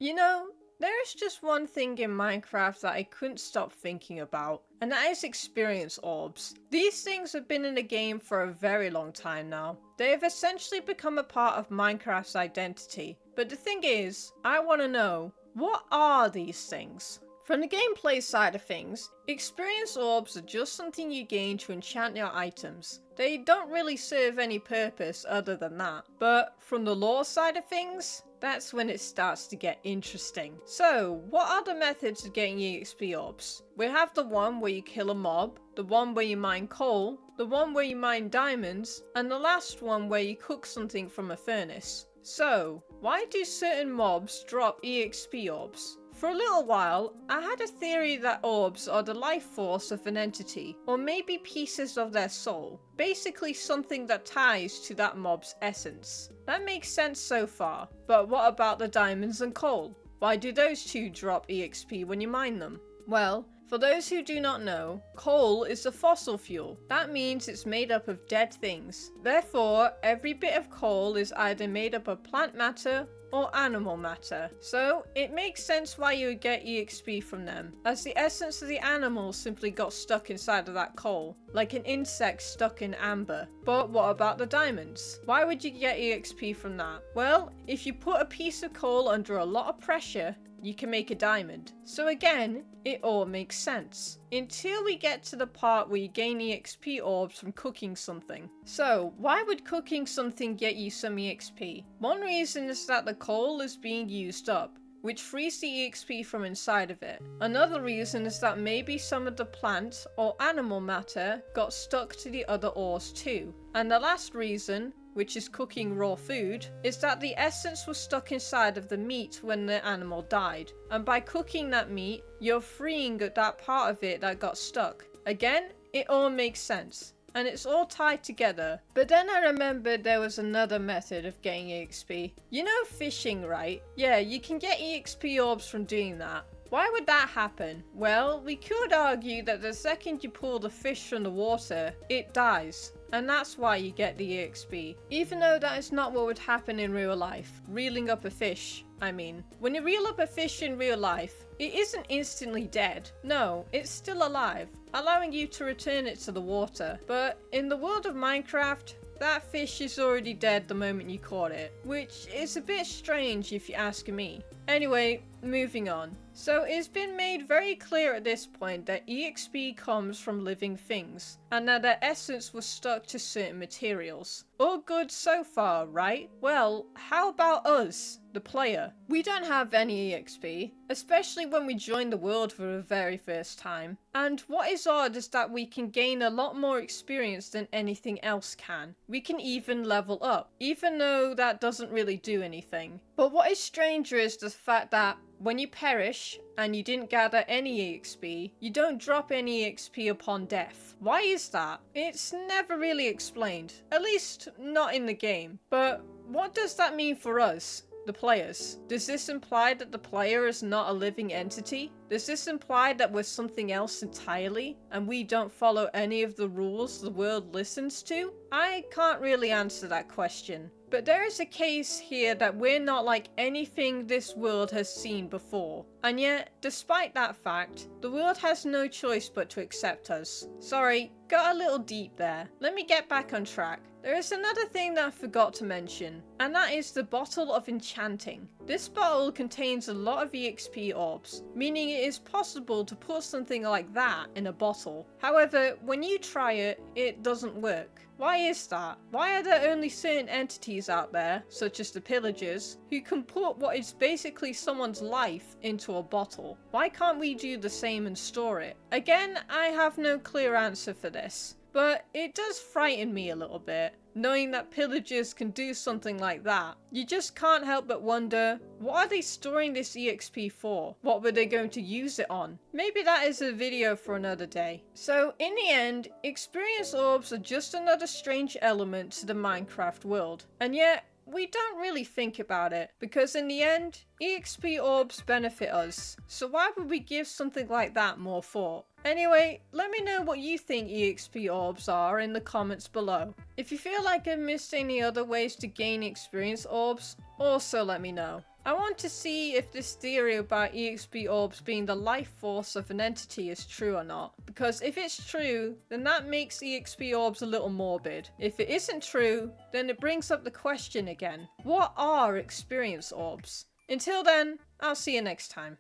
You know, there is just one thing in Minecraft that I couldn't stop thinking about, and that is experience orbs. These things have been in the game for a very long time now. They have essentially become a part of Minecraft's identity. But the thing is, I want to know, what are these things? From the gameplay side of things, experience orbs are just something you gain to enchant your items. They don't really serve any purpose other than that. But from the lore side of things, that's when it starts to get interesting. So, what are the methods of getting EXP orbs? We have the one where you kill a mob, the one where you mine coal, the one where you mine diamonds, and the last one where you cook something from a furnace. So, why do certain mobs drop EXP orbs? For a little while, I had a theory that orbs are the life force of an entity, or maybe pieces of their soul. Basically something that ties to that mob's essence. That makes sense so far, but what about the diamonds and coal? Why do those two drop EXP when you mine them? Well, for those who do not know, coal is a fossil fuel. That means it's made up of dead things. Therefore, every bit of coal is either made up of plant matter or animal matter. So it makes sense why you would get EXP from them, as the essence of the animal simply got stuck inside of that coal, like an insect stuck in amber. But what about the diamonds? Why would you get EXP from that? Well, if you put a piece of coal under a lot of pressure, you can make a diamond. So again, it all makes sense. Until we get to the part where you gain EXP orbs from cooking something. So, why would cooking something get you some EXP? One reason is that the coal is being used up, which frees the EXP from inside of it. Another reason is that maybe some of the plant or animal matter got stuck to the other ores too. And the last reason, which is cooking raw food, is that the essence was stuck inside of the meat when the animal died. And by cooking that meat, you're freeing that part of it that got stuck. Again, it all makes sense. And it's all tied together. But then I remembered there was another method of getting EXP. You know fishing, right? Yeah, you can get EXP orbs from doing that. Why would that happen? Well, we could argue that the second you pull the fish from the water, it dies. And that's why you get the EXP. Even though that is not what would happen in real life. Reeling up a fish, I mean. When you reel up a fish in real life, it isn't instantly dead. No, it's still alive, allowing you to return it to the water. But in the world of Minecraft, that fish is already dead the moment you caught it, which is a bit strange if you ask me. Anyway, moving on. So it's been made very clear at this point that EXP comes from living things, and that their essence was stuck to certain materials. All good so far, right? Well, how about us, the player? We don't have any EXP, especially when we join the world for the very first time. And what is odd is that we can gain a lot more experience than anything else can. We can even level up, even though that doesn't really do anything. But what is stranger is the fact that when you perish and you didn't gather any EXP, you don't drop any EXP upon death. Why is that? It's never really explained, at least not in the game. But what does that mean for us, the players? Does this imply that the player is not a living entity? Does this imply that we're something else entirely and we don't follow any of the rules the world listens to? I can't really answer that question. But there is a case here that we're not like anything this world has seen before. And yet, despite that fact, the world has no choice but to accept us. Sorry, got a little deep there. Let me get back on track. There is another thing that I forgot to mention, and that is the bottle of enchanting. This bottle contains a lot of EXP orbs, meaning it is possible to put something like that in a bottle. However, when you try it, it doesn't work. Why is that? Why are there only certain entities out there, such as the pillagers, who can put what is basically someone's life into a bottle? Why can't we do the same and store it? Again, I have no clear answer for this. But it does frighten me a little bit, knowing that pillagers can do something like that. You just can't help but wonder, what are they storing this EXP for? What were they going to use it on? Maybe that is a video for another day. So in the end, experience orbs are just another strange element to the Minecraft world. And yet, we don't really think about it, because in the end, EXP orbs benefit us. So why would we give something like that more thought? Anyway, let me know what you think EXP orbs are in the comments below. If you feel like I've missed any other ways to gain experience orbs, also let me know. I want to see if this theory about EXP orbs being the life force of an entity is true or not. Because if it's true, then that makes EXP orbs a little morbid. If it isn't true, then it brings up the question again. What are experience orbs? Until then, I'll see you next time.